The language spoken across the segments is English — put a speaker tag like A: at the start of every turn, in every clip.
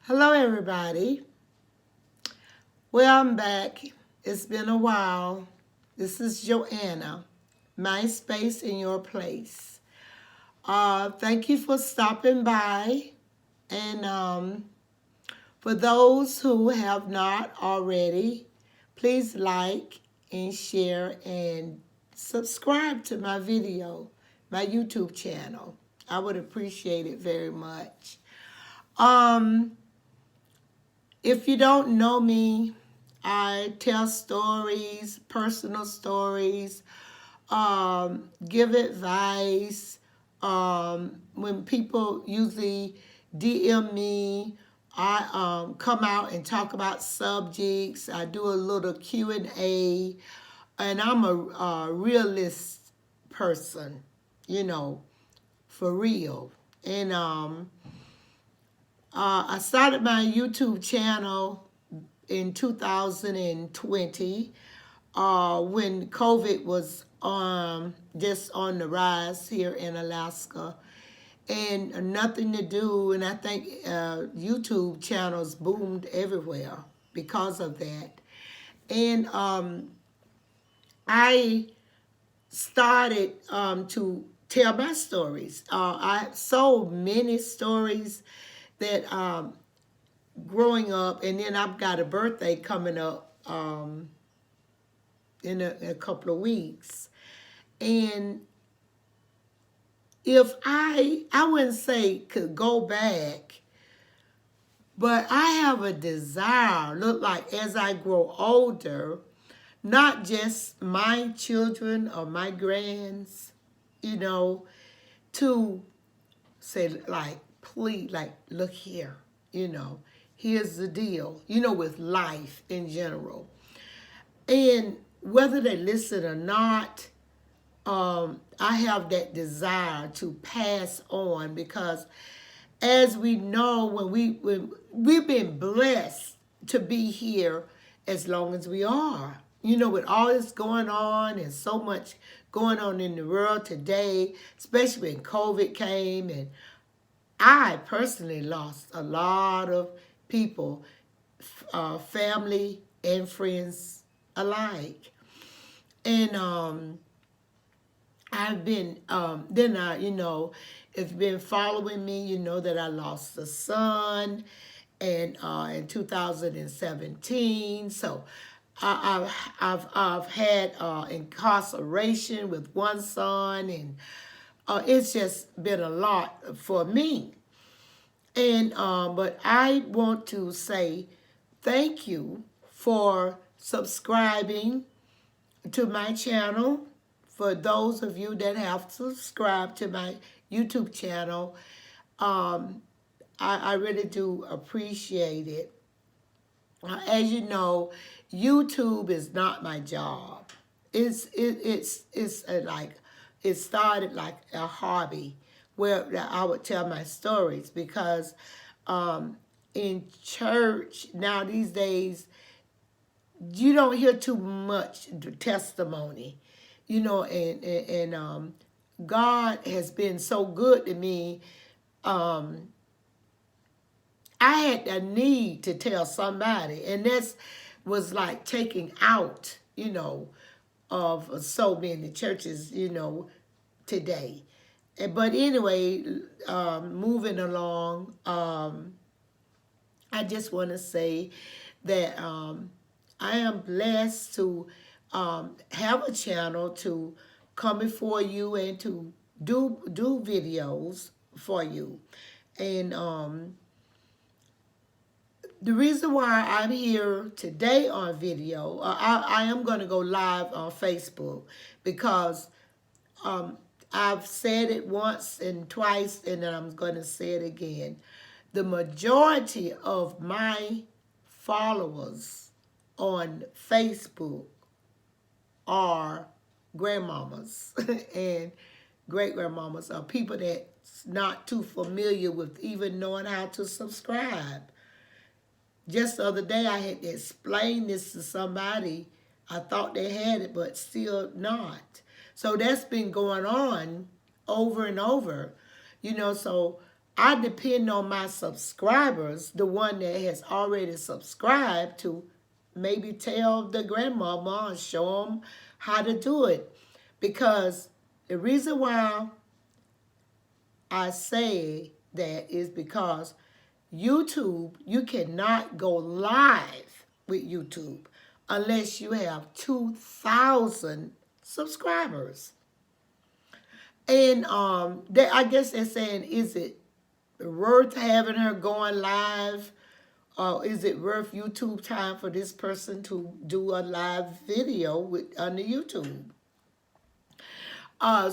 A: Hello, everybody. Well, I'm back. It's been a while. This is Joanna, my space in your place. Thank you for stopping by. And for those who have not already, please like and share and subscribe to my video, my YouTube channel. I would appreciate it very much. Um, If you don't know me, I tell stories, personal stories, give advice. When people usually DM me, I come out and talk about subjects. I do a little Q&A, and I'm a realist person, for real. And I started my YouTube channel in 2020 when COVID was just on the rise here in Alaska and nothing to do. And I think YouTube channels boomed everywhere because of that. And I started to tell my stories. I have so many stories that growing up, and then I've got a birthday coming up in a couple of weeks. And if I wouldn't say could go back, but I have a desire, look like as I grow older, not just my children or my grands, to say like, please, like, look here, here's the deal, with life in general. And whether they listen or not, I have that desire to pass on because as we know, when we've been blessed to be here as long as we are, with all this going on and so much going on in the world today, especially when COVID came, and I personally lost a lot of people, family and friends alike. And I've been, if you've been following me, you know that I lost a son and in 2017. So I've had incarceration with one son, and it's just been a lot for me. And but I want to say thank you for subscribing to my channel. For those of you that have subscribed to my YouTube channel, I really do appreciate it. As you know, YouTube is not my job. It's like it started like a hobby where I would tell my stories because in church now these days you don't hear too much testimony, and God has been so good to me. I had a need to tell somebody, and this was like taking out, of so many churches, today. But anyway, moving along, I just want to say that I am blessed to have a channel to come before you and to do videos for you. And the reason why I'm here today on video, I am going to go live on Facebook because I've said it once and twice, and then I'm going to say it again. The majority of my followers on Facebook are grandmamas and great-grandmamas, are people that's not too familiar with even knowing how to subscribe. Just the other day, I had to explain this to somebody. I thought they had it, but still not. So that's been going on over and over, so I depend on my subscribers, the one that has already subscribed, to maybe tell the grandmama and show them how to do it. Because the reason why I say that is because YouTube, you cannot go live with YouTube unless you have 2,000 subscribers. And I guess they're saying, is it worth having her going live? Is it worth YouTube time for this person to do a live video on the YouTube?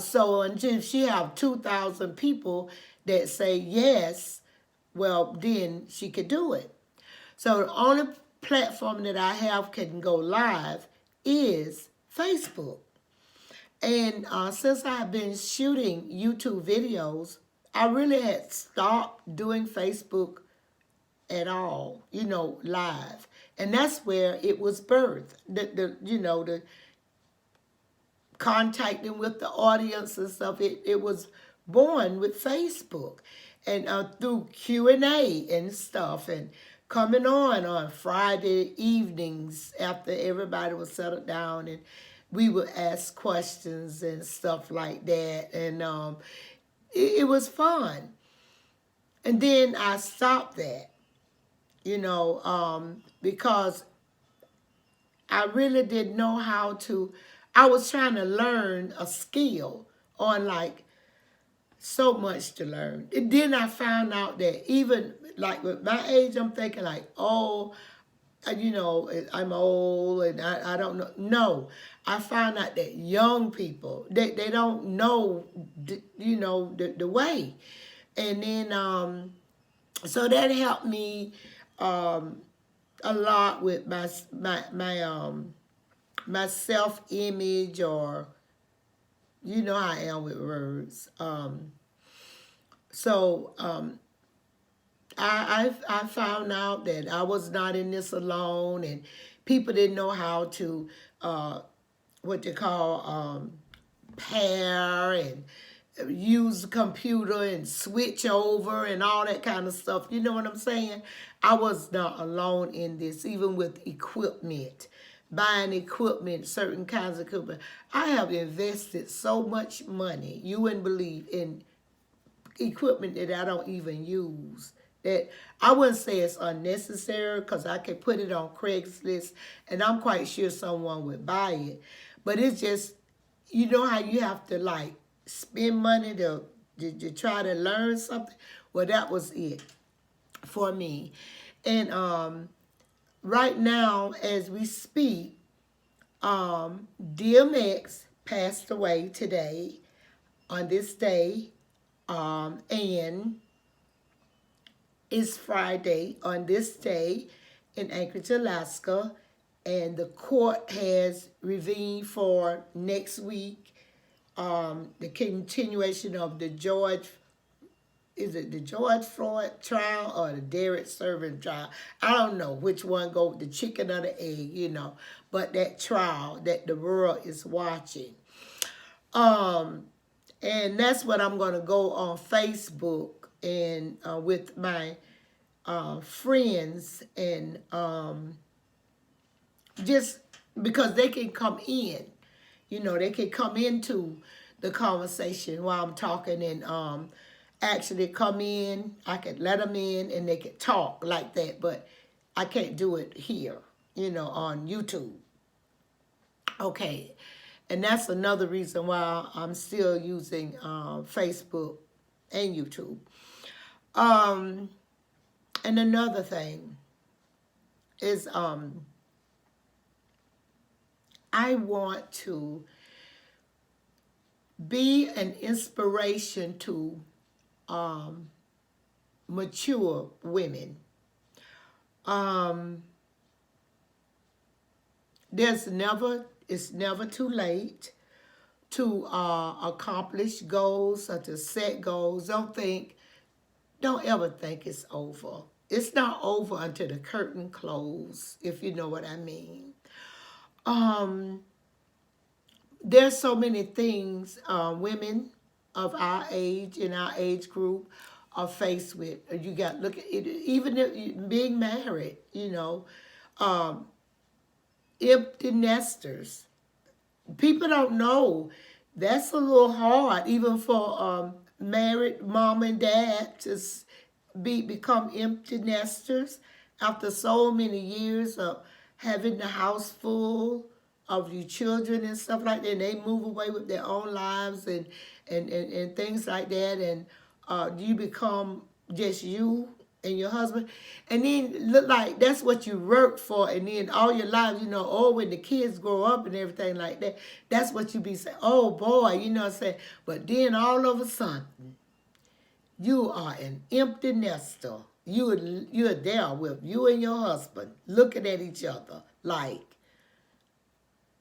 A: So until she have 2,000 people that say yes, well, then she could do it. So the only platform that I have can go live is Facebook. And since I've been shooting YouTube videos, I really had stopped doing Facebook at all, live. And that's where it was birthed. The contacting with the audience and stuff, it was born with Facebook. And through Q&A and stuff, and coming on Friday evenings after everybody was settled down, and we would ask questions and stuff like that. And it was fun. And then I stopped that, because I really didn't know how to. I was trying to learn a skill on so much to learn. And then I found out that even with my age, I'm thinking oh, I'm old and I don't know. No, I found out that young people, they don't know, the way. And then, so that helped me a lot with my self-image, or how I am with words. I found out that I was not in this alone, and people didn't know how to what they call pair and use the computer and switch over and all that kind of stuff. You know what I'm saying? I was not alone in this, even with equipment. Buying equipment, certain kinds of equipment. I have invested so much money, you wouldn't believe, in equipment that I don't even use. That I wouldn't say it's unnecessary, because I could put it on Craigslist and I'm quite sure someone would buy it. But it's just, you know how you have to spend money to try to learn something? Well, that was it for me. And right now, as we speak, DMX passed away today, on this day, and it's Friday on this day in Anchorage, Alaska, and the court has revened for next week, the continuation of the George Floyd trial or the Derek Chauvin trial? I don't know which one go, the chicken or the egg, but that trial that the world is watching. And that's what I'm going to go on Facebook and with my friends, and just because they can come in, they can come into the conversation while I'm talking, and actually come in. I could let them in and they could talk like that, but I can't do it here, on YouTube. Okay, and that's another reason why I'm still using Facebook and YouTube. And another thing is I want to be an inspiration to mature women. It's never too late to accomplish goals or to set goals. Don't ever think it's over. It's not over until the curtain closes, if you know what I mean. There's so many things women of our age, in our age group, are faced with. You got look at it, even if being married, um, empty nesters. People don't know that's a little hard, even for married mom and dad to become empty nesters after so many years of having the house full of your children and stuff like that. And they move away with their own lives and things like that. And you become just you and your husband. And then look like that's what you work for. And then all your life, when the kids grow up and everything like that, that's what you be saying, oh boy, what I'm saying. But then all of a sudden, you are an empty nester. You're there with you and your husband looking at each other like,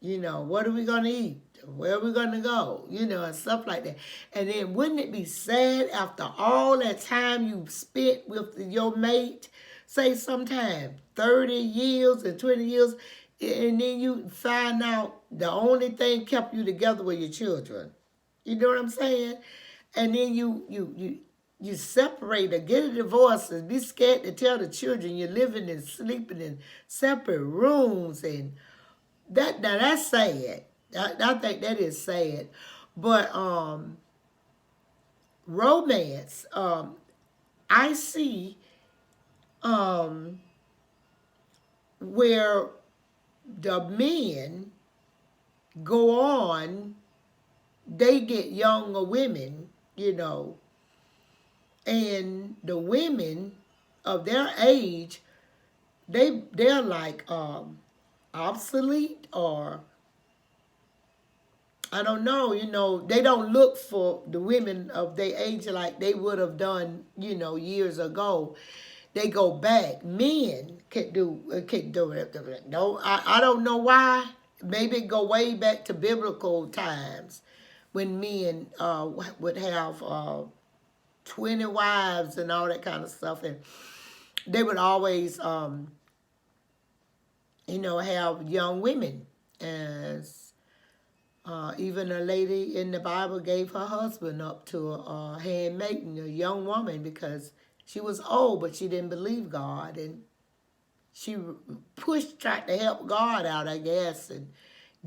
A: what are we going to eat? Where are we going to go? And stuff like that. And then wouldn't it be sad after all that time you spent with your mate, say sometime 30 years and 20 years, and then you find out the only thing kept you together were your children. You know what I'm saying? And then you separate or get a divorce and be scared to tell the children you're living and sleeping in separate rooms, and that's sad. I think that is sad. But romance, I see where the men go on, they get younger women, and the women of their age, they're like obsolete, or I don't know, they don't look for the women of their age like they would have done, years ago. They go back. Men can do it. No, I don't know why. Maybe it go way back to biblical times when men would have 20 wives and all that kind of stuff, and they would always have young women. As even a lady in the Bible gave her husband up to a handmaiden, a young woman, because she was old, but she didn't believe God, and she tried to help God out, I guess, and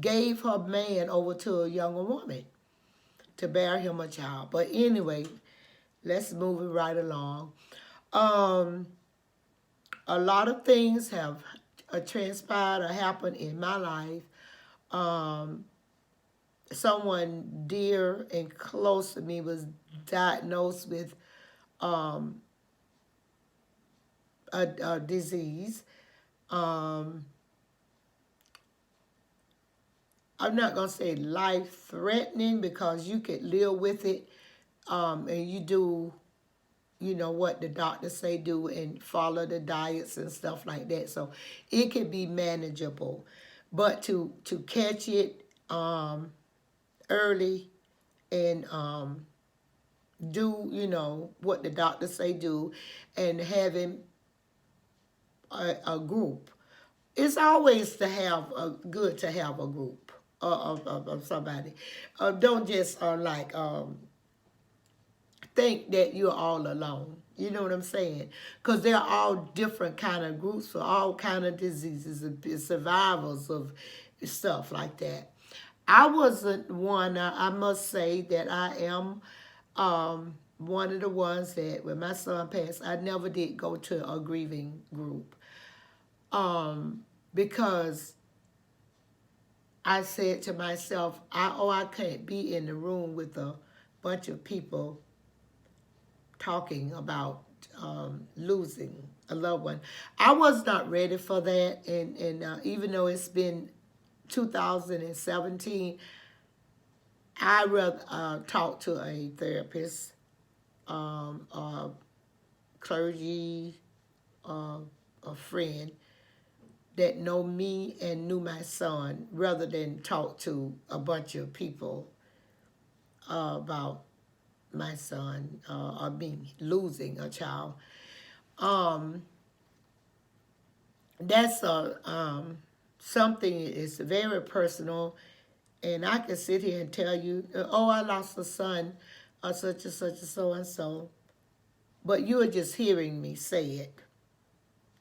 A: gave her man over to a younger woman to bear him a child. But anyway, let's move it right along. A lot of things have transpired or happened in my life. Someone dear and close to me was diagnosed with a disease. I'm not going to say life-threatening, because you could live with it, and you do, what the doctors say do, and follow the diets and stuff like that. So it could be manageable. But to catch it early and do, what the doctors say do, and having a group. It's always good to have a group of somebody. Don't just think that you're all alone. You know what I'm saying? Because they're all different kind of groups for all kind of diseases and survivors of stuff like that. I wasn't one. I must say that I am one of the ones that when my son passed, I never did go to a grieving group. Because I said to myself, I can't be in the room with a bunch of people talking about losing a loved one. I was not ready for that, and even though it's been 2017, I rather talk to a therapist, a clergy, a friend that know me and knew my son, rather than talk to a bunch of people about my son or me losing a child. That's something is very personal, and I can sit here and tell you, oh, I lost a son, or such and such and so and so. but you are just hearing me say it.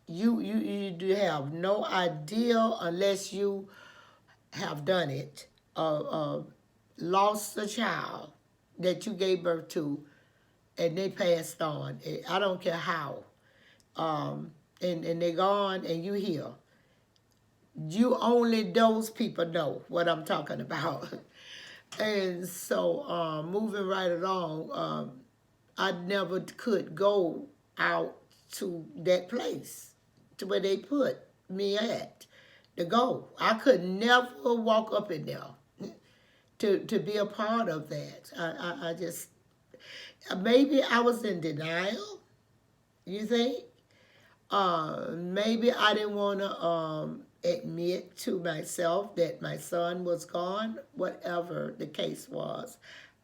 A: You do have no idea unless you have done it, lost a child that you gave birth to and they passed on. I don't care how. And they're gone and you here. You only those people know what I'm talking about. And so moving right along, I never could go out to that place, to where they put me at, to go. I could never walk up in there to be a part of that. I just, maybe I was in denial, you think? Maybe I didn't want to admit to myself that my son was gone, whatever the case was.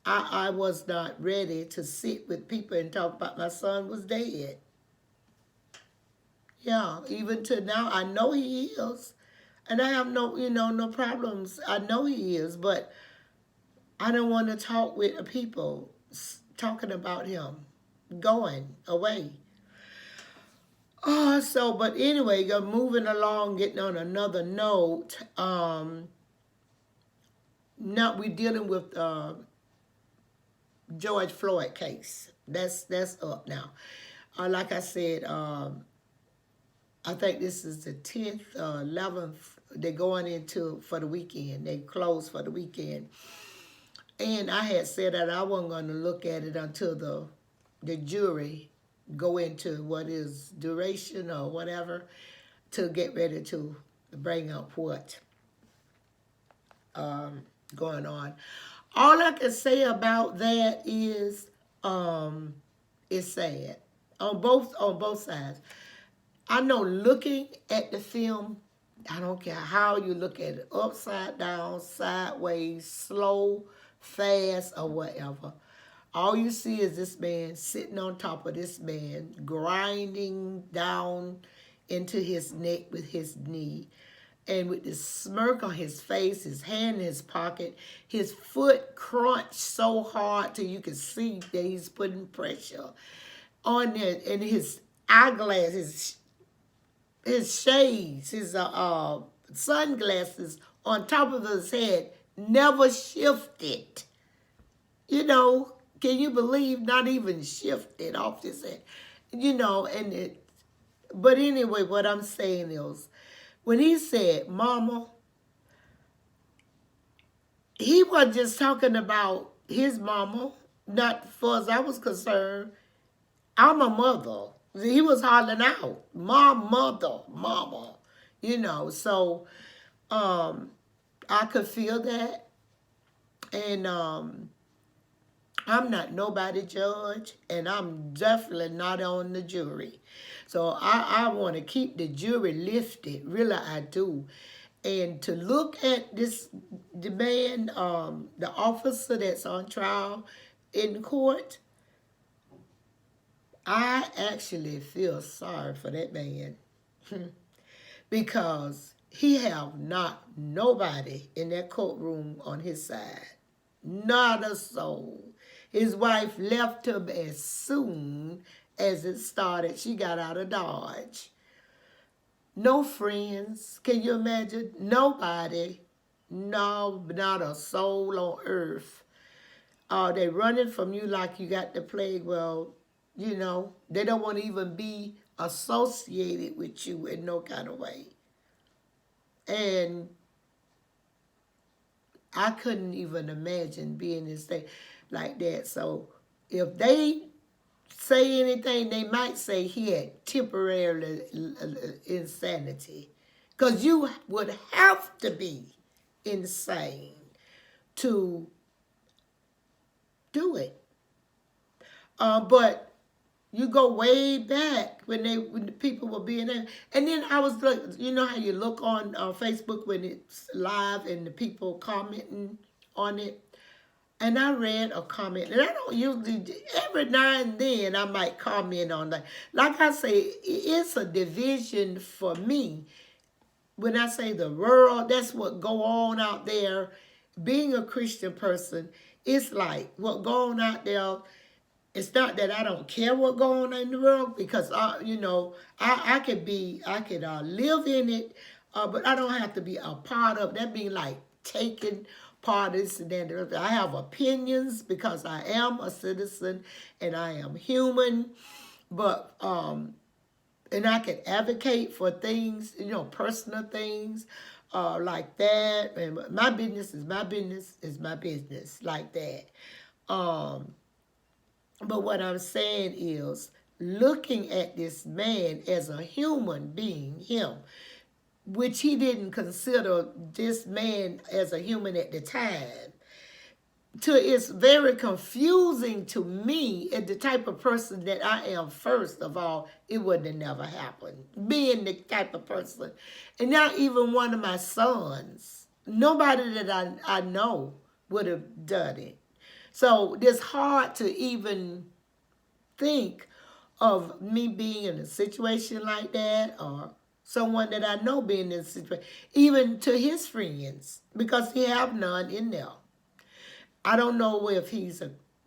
A: I was not ready to sit with people and talk about my son was dead. Yeah, even to now, I know he is. And I have no, no problems. I know he is, but I don't want to talk with people talking about him going away. But anyway, moving along, getting on another note. Now we're dealing with George Floyd case. That's up now. Like I said, I think this is the 10th, 11th. They're going into for the weekend. They close for the weekend. And I had said that I wasn't going to look at it until the jury go into what is duration or whatever to get ready to bring up what going on. All I can say about that is it's sad on both sides. I know looking at the film, I don't care how you look at it, upside down, sideways, slow, fast, or whatever. All you see is this man sitting on top of this man, grinding down into his neck with his knee, and with this smirk on his face, his hand in his pocket, his foot crunched so hard till you can see that he's putting pressure on it, and his eyeglasses, his shades, his sunglasses on top of his head never shifted. Can you believe not even shifted off his head? But anyway, what I'm saying is, when he said, Mama, he wasn't just talking about his mama, not as far as I was concerned. I'm a mother. He was hollering out, my mother, mama, so I could feel that. And I'm not nobody judge, and I'm definitely not on the jury. So I want to keep the jury lifted, really I do. And to look at the man, the officer that's on trial in court, I actually feel sorry for that man because he have not nobody in that courtroom on his side. Not a soul. His wife left him as soon as it started. She got out of Dodge. No friends. Can you imagine? Nobody. No, not a soul on earth. They running from you like you got the plague. Well, they don't want to even be associated with you in no kind of way. And I couldn't even imagine being in a state like that. So if they say anything, they might say he had temporary insanity. Because you would have to be insane to do it. But you go way back when the people were being there. And then I was like, you know how you look on Facebook when it's live and the people commenting on it? And I read a comment, and I don't usually, every now and then I might comment on that. Like I say, it's a division for me. When I say the world, that's what go on out there. Being a Christian person, it's like what go on out there. It's not that I don't care what going on in the world, because you know, I could live in it, but I don't have to be a part of that. Being like taking part of this and that. And the other. I have opinions because I am a citizen and I am human, but and I can advocate for things, you know, personal things, like that. And my business is my business is my business, like that. Um, but what I'm saying is looking at this man as a human being, him, which he didn't consider this man as a human at the time. It's very confusing to me, and the type of person that I am. First of all, it would have never happened. Being the type of person, and not even one of my sons, nobody that I know would have done it. So it's hard to even think of me being in a situation like that, or someone that I know being in a situation, even to his friends, because he have none in there. I don't know if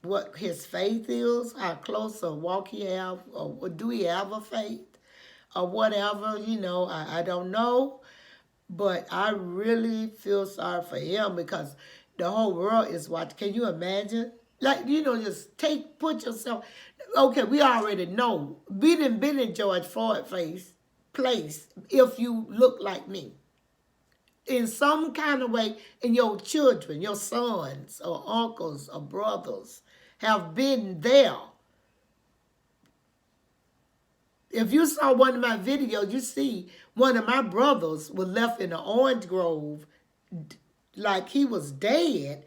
A: what his faith is, how close a walk he have, or do he have a faith, or whatever, you know, I don't know. But I really feel sorry for him because the whole world is watching. Can you imagine? Like, you know, just put yourself, okay, we already know. We done been in George Floyd place if you look like me. In some kind of way, and your children, your sons or uncles or brothers have been there. If you saw one of my videos, you see one of my brothers was left in an orange grove like he was dead,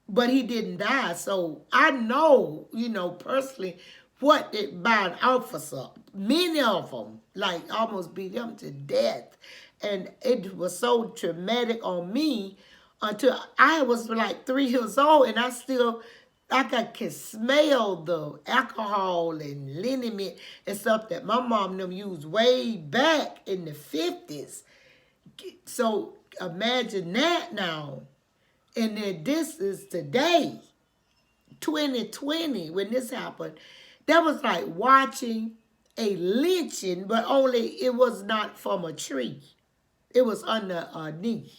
A: but he didn't die. So I know, you know, personally, what it by an officer. Many of them, like, almost beat him to death. And it was so traumatic on me until I was like 3 years old, and I can smell the alcohol and liniment and stuff that my mom and them used way back in the 50s. So imagine that now. And then this is today, 2020, when this happened. That was like watching a lynching, but only it was not from a tree. It was under a knee.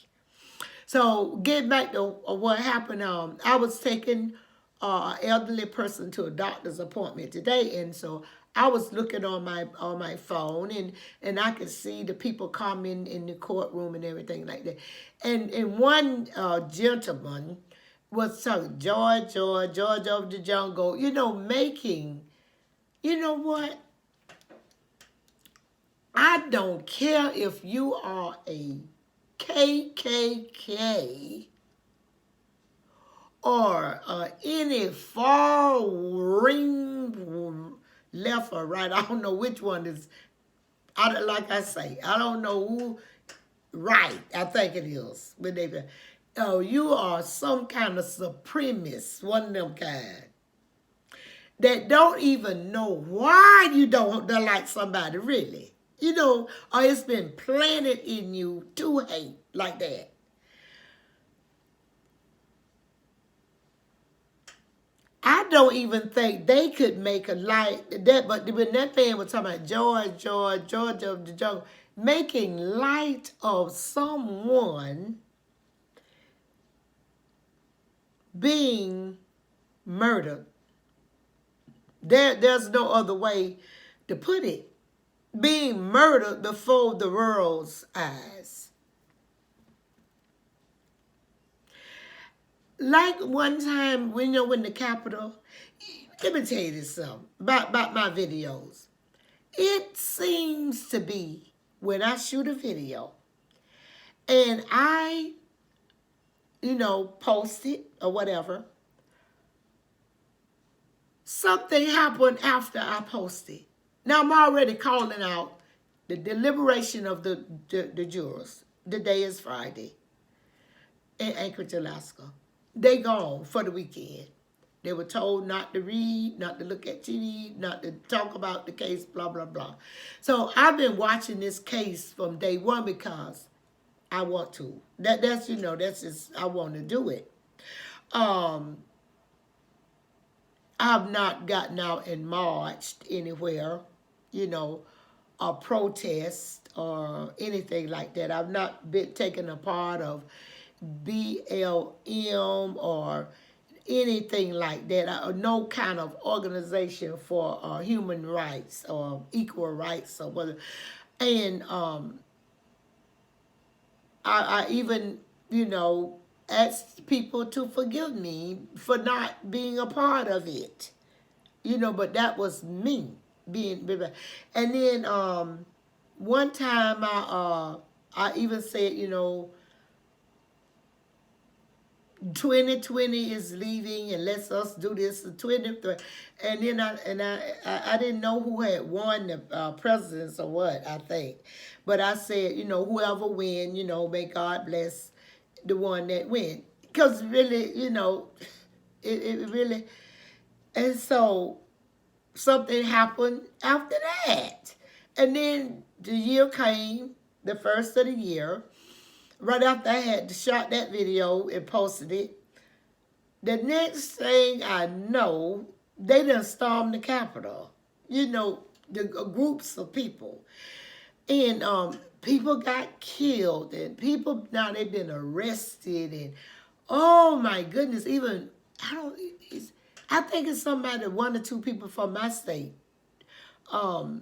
A: So getting back to what happened, I was taking an elderly person to a doctor's appointment today, and so I was looking on my phone, and I could see the people coming in the courtroom and everything like that. And one gentleman was talking, George, George, George of the jungle, you know, making, you know what? I don't care if you are a KKK or any far ring left or right. I don't know which one is. Like I say, I don't know who. Right, I think it is. But oh, you are some kind of supremacist, one of them kind that don't even know why you don't like somebody really. You know, or it's been planted in you to hate like that. I don't even think they could make a light that, but when that man was talking about George of the jungle, making light of someone being murdered. There's no other way to put it. Being murdered before the world's eyes. Like one time, when you're in the Capitol, let me tell you this something about my videos. It seems to be when I shoot a video and I, you know, post it or whatever, something happened after I posted. Now I'm already calling out the deliberation of the jurors. The day is Friday in Anchorage, Alaska. They gone for the weekend. They were told not to read, not to look at TV, not to talk about the case, blah, blah, blah. So I've been watching this case from day one because I want to. That's, you know, that's just, I want to do it. I I've not gotten out and marched anywhere, you know, or protest or anything like that. I've not been taken a part of BLM or anything like that. No kind of organization for human rights or equal rights or whether. And I even, you know, asked people to forgive me for not being a part of it. You know, but that was me being. And then one time I even said, you know, 2020 is leaving and let's us do this 23. And then I didn't know who had won the presidents or what, I think. But I said, you know, whoever win, you know, may God bless the one that win. Because really, you know, it really, and so something happened after that. And then the year came, the first of the year, right after I had shot that video and posted it. The next thing I know, they done stormed the Capitol. You know, the groups of people. And people got killed and people, now they've been arrested and, oh my goodness, even, I think it's somebody, one or two people from my state. I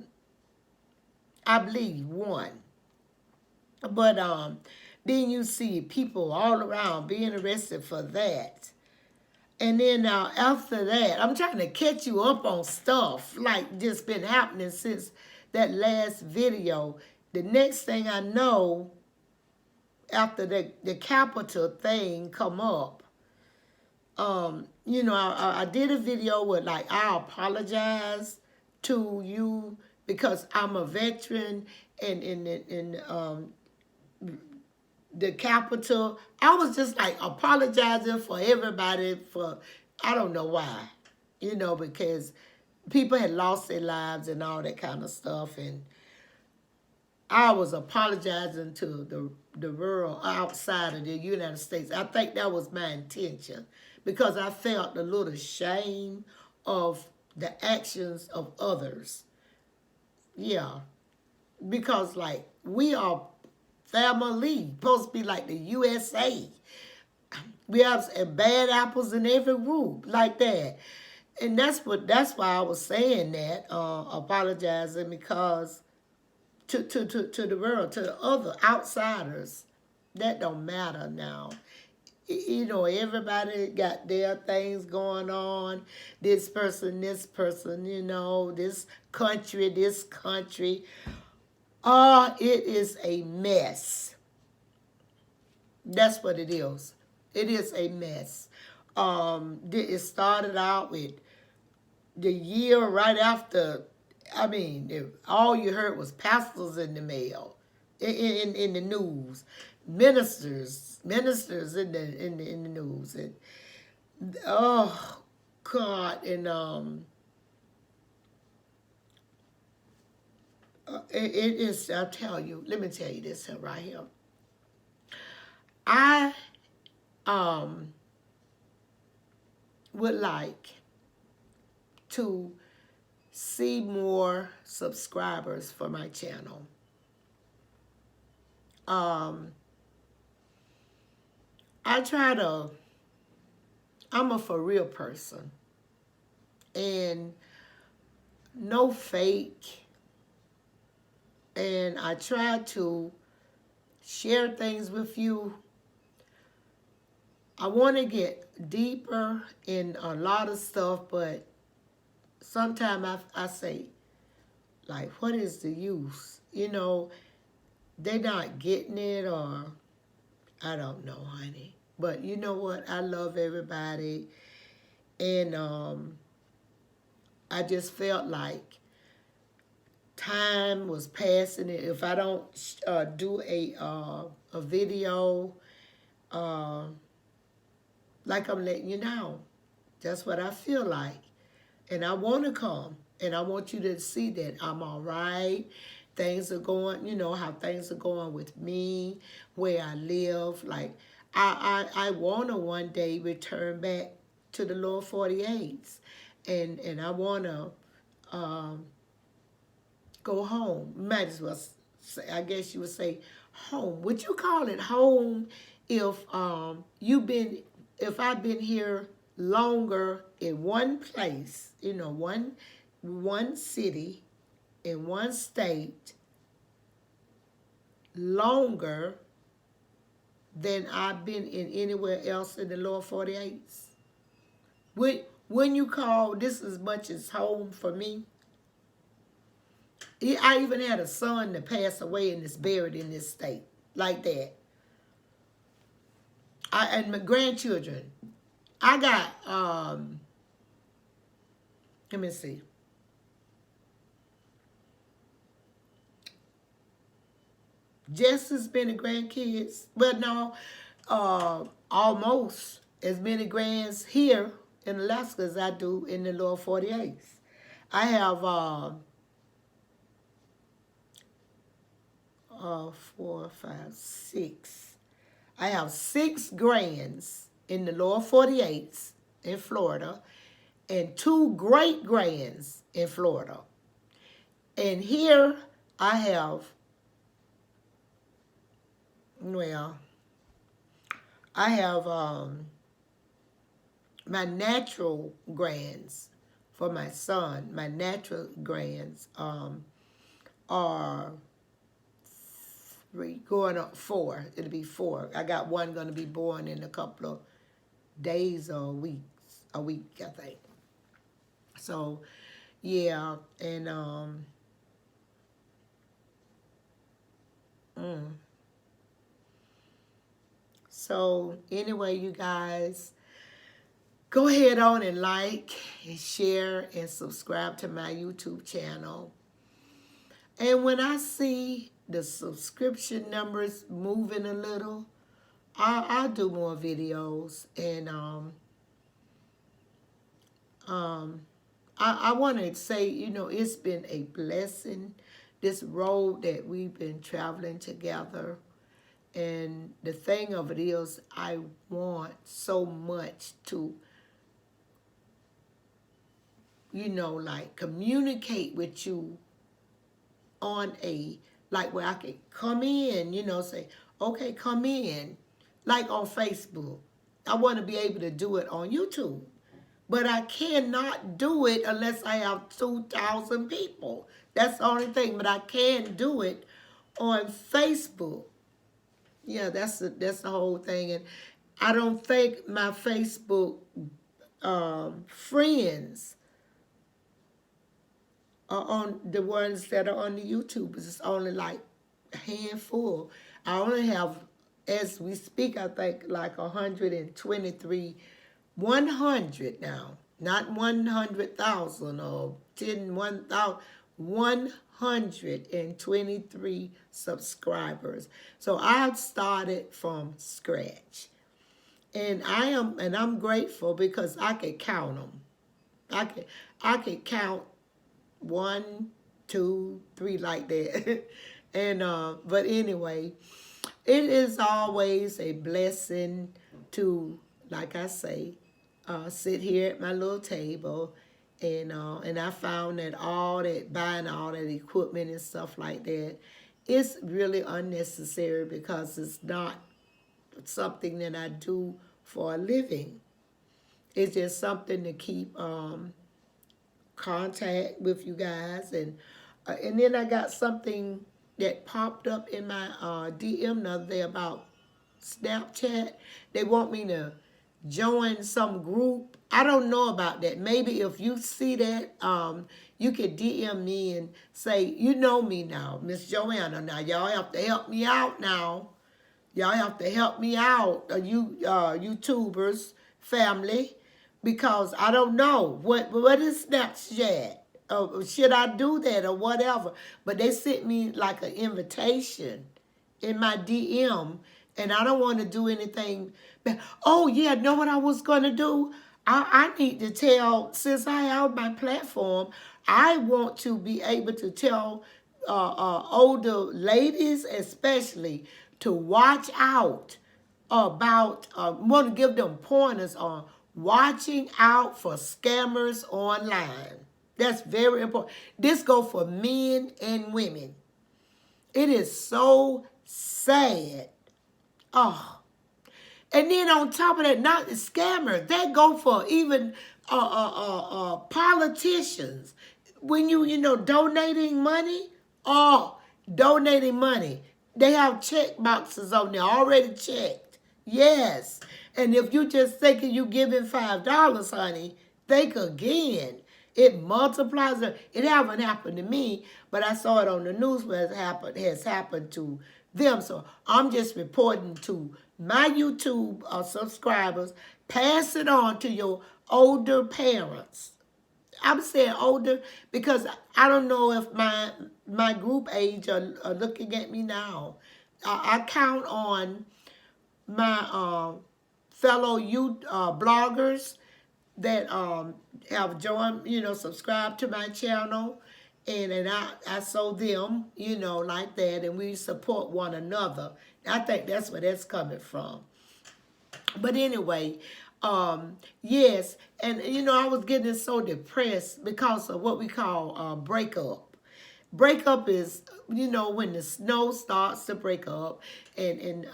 A: believe one. But then you see people all around being arrested for that. And then after that, I'm trying to catch you up on stuff like just been happening since that last video. The next thing I know, after the Capitol thing come up, you know, I did a video with like, I apologize to you because I'm a veteran and the Capitol. I was just like apologizing for everybody for, I don't know why, you know, because people had lost their lives and all that kind of stuff. And I was apologizing to the world outside of the United States. I think that was my intention because I felt a little shame of the actions of others. Yeah, because like we are family, supposed to be like the USA. We have bad apples in every group like that. And that's why I was saying that, apologizing because to the world, to the other outsiders, that don't matter now. You know, everybody got their things going on. This person, you know, this country. It is a mess. That's what it is. It is a mess. It started out with the year right after. I mean, all you heard was pastors in the mail, in the news, ministers in the news, and oh God, and it is. I'll tell you. Let me tell you this here, right here. I would like to see more subscribers for my channel. I'm a for real person. And no fake. And I try to share things with you. I want to get deeper in a lot of stuff, but sometimes I say, like, what is the use? You know, they're not getting it, or I don't know, honey. But you know what? I love everybody. And I just felt like time was passing. If I don't do a video, like I'm letting you know, that's what I feel like. And I want to come, and I want you to see that I'm all right. Things are going, you know, how things are going with me, where I live. Like, I want to one day return back to the lower 48s. and I want to go home. Might as well say, I guess you would say home. Would you call it home if if I've been here longer in one place, one city in one state longer than I've been in anywhere else in the lower 48s? When you call this as much as home for me? I even had a son that passed away and is buried in this state like that. And my grandchildren. I got let me see. Just as many grandkids, but no, almost as many grands here in Alaska as I do in the lower 48s. I have 4, 5, 6. I have 6 grands in the lower 48s in Florida and 2 great grands in Florida. And here I have, my natural grands for my son. My natural grands are 3, going on 4. It'll be 4. I got one going to be born in a couple of days or weeks. A week, I think. So, yeah, and so anyway, you guys, go ahead on and like and share and subscribe to my YouTube channel. And when I see the subscription numbers moving a little, I'll do more videos. And I want to say, it's been a blessing, this road that we've been traveling together. And the thing of it is, I want so much to, like communicate with you on where I can come in, say, okay, come in, like on Facebook. I want to be able to do it on YouTube. But I cannot do it unless I have 2,000 people. That's the only thing. But I can do it on Facebook. Yeah, that's the whole thing. And I don't think my Facebook friends are on the ones that are on the YouTube. It's only like a handful. I only have, as we speak, I think like 123, 100 now. Not 100,000 or 1,000. 123 subscribers. So I've started from scratch. And I'm grateful because I can count them. I can count 1, 2, 3 like that. And but anyway, it is always a blessing to, like I say, sit here at my little table. And I found that buying all that equipment and stuff like that, it's really unnecessary because it's not something that I do for a living. It's just something to keep contact with you guys. And then I got something that popped up in my DM the other day about Snapchat. They want me to join some group. I don't know about that. Maybe if you see that, you could DM me and say, you know me now, Miss Joanna. Now, y'all have to help me out now. Y'all have to help me out, you YouTubers, family, because I don't know. What is Snapchat? Should I do that or whatever? But they sent me like an invitation in my DM, and I don't want to do anything. Oh, yeah, know what I was going to do? I need to tell, since I have my platform, I want to be able to tell older ladies especially to watch out about, want to give them pointers on watching out for scammers online. That's very important. This goes for men and women. It is so sad. Oh. And then on top of that, not the scammers. They go for even politicians. When donating money, donating money. They have check boxes on there already checked. Yes. And if you just thinking you giving $5, honey, think again. It multiplies. It haven't happened to me, but I saw it on the news where it has happened to them. So I'm just reporting to my YouTube subscribers. Pass it on to your older parents. I'm saying older because I don't know if my group age are looking at me now. I count on my fellow youth bloggers that have joined, subscribed to my channel, and I saw them, like that, and we support one another. I think that's where that's coming from. But anyway, yes, and I was getting so depressed because of what we call breakup. Breakup is, when the snow starts to break up and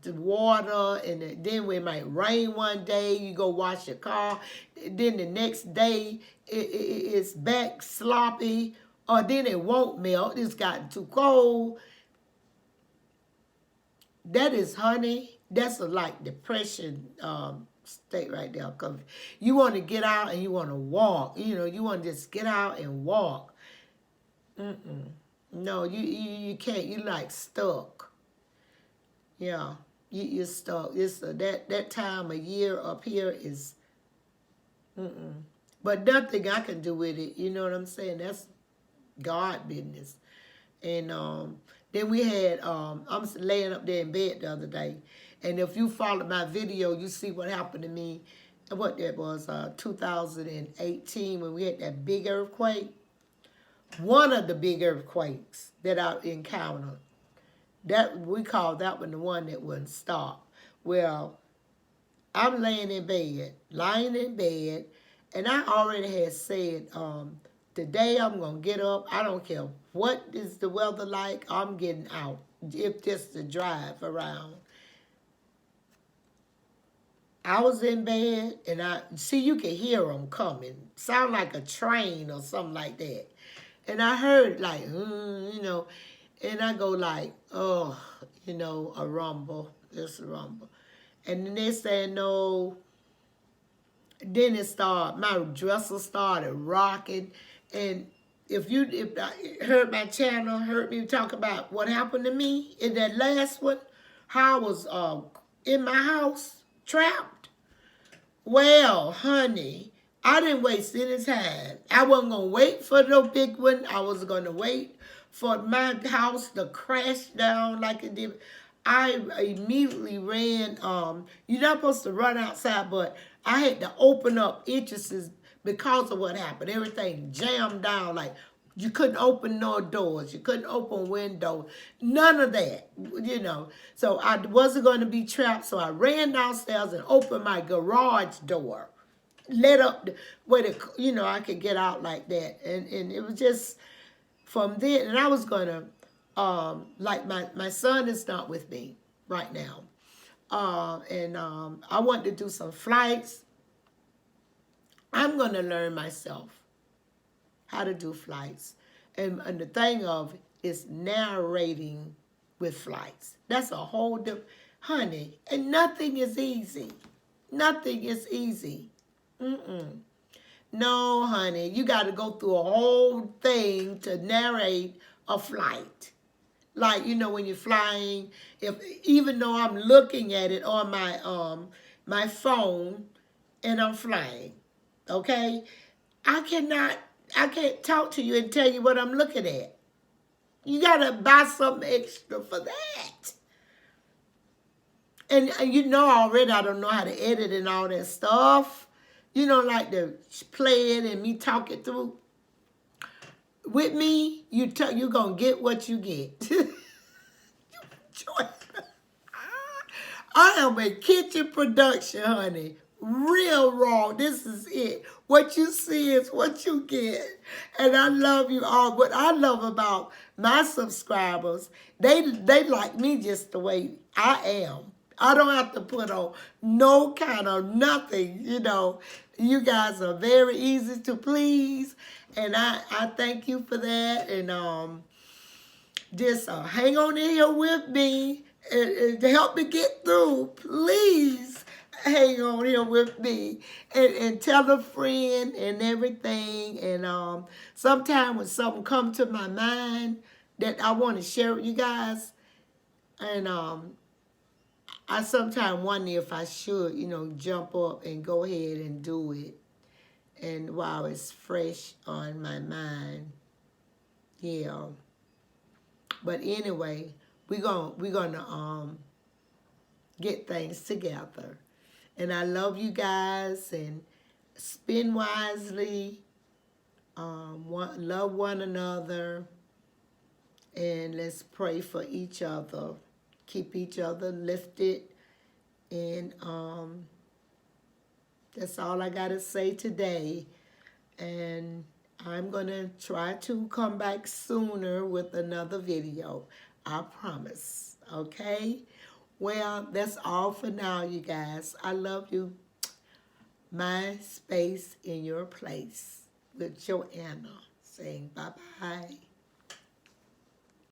A: the water, and then when it might rain one day, you go wash your car. Then the next day, it's back sloppy, or then it won't melt. It's gotten too cold. That is, honey, that's a like depression state right there. Because you want to get out and you want to walk. You want to just get out and walk. No, you can't. You like stuck. Yeah, you're stuck. It's that time of year up here is, but nothing I can do with it. You know what I'm saying? That's God business. And then we had, I'm laying up there in bed the other day, and if you followed my video, you see what happened to me. What that was, 2018, when we had that big earthquake. One of the big earthquakes that I encountered. That we call that one the one that wouldn't stop. Well, I'm lying in bed, and I already had said, today I'm going to get up. I don't care what is the weather like. I'm getting out, if just to drive around. I was in bed, and you can hear them coming. Sound like a train or something like that. And I heard like, and I go like, oh, a rumble. It's a rumble. And then they said no. Then my dresser started rocking. And if I heard my channel, heard me talk about what happened to me in that last one, how I was in my house, trapped. Well, honey, I didn't waste any time. I wasn't going to wait for no big one. I was going to wait for my house to crash down like it did. I immediately ran. You're not supposed to run outside, but I had to open up entrances because of what happened. Everything jammed down. Like, you couldn't open no doors. You couldn't open windows. None of that, So I wasn't going to be trapped. So I ran downstairs and opened my garage door. Let up where I could get out like that. And it was just from then. And I was going to, like my son is not with me right now. I want to do some flights. I'm going to learn myself how to do flights. And the thing of is narrating with flights. That's a whole different, honey, and nothing is easy. Nothing is easy. No, honey, you got to go through a whole thing to narrate a flight. Like, when you're flying, even though I'm looking at it on my phone and I'm flying, okay? I can't talk to you and tell you what I'm looking at. You got to buy something extra for that. And already I don't know how to edit and all that stuff. Like to play it and me talk it through. With me, you're going to get what you get. I am a kitchen production, honey. real raw. This is it. What you see is what you get. And I love you all. What I love about my subscribers, they like me just the way I am. I don't have to put on no kind of nothing, you know. You guys are very easy to please. And I thank you for that. And just hang on in here with me and to help me get through. Please hang on here with me and tell a friend and everything. And sometime when something comes to my mind that I want to share with you guys, and I sometimes wonder if I should, you know, jump up and go ahead and do it. And while it's fresh on my mind, yeah. But anyway, we're gonna get things together. And I love you guys, and spend wisely, love one another, and let's pray for each other. Keep each other lifted, and that's all I gotta say today. And I'm gonna try to come back sooner with another video. I promise. Okay? Well, that's all for now, you guys. I love you. My space in your place with Joanna saying bye-bye.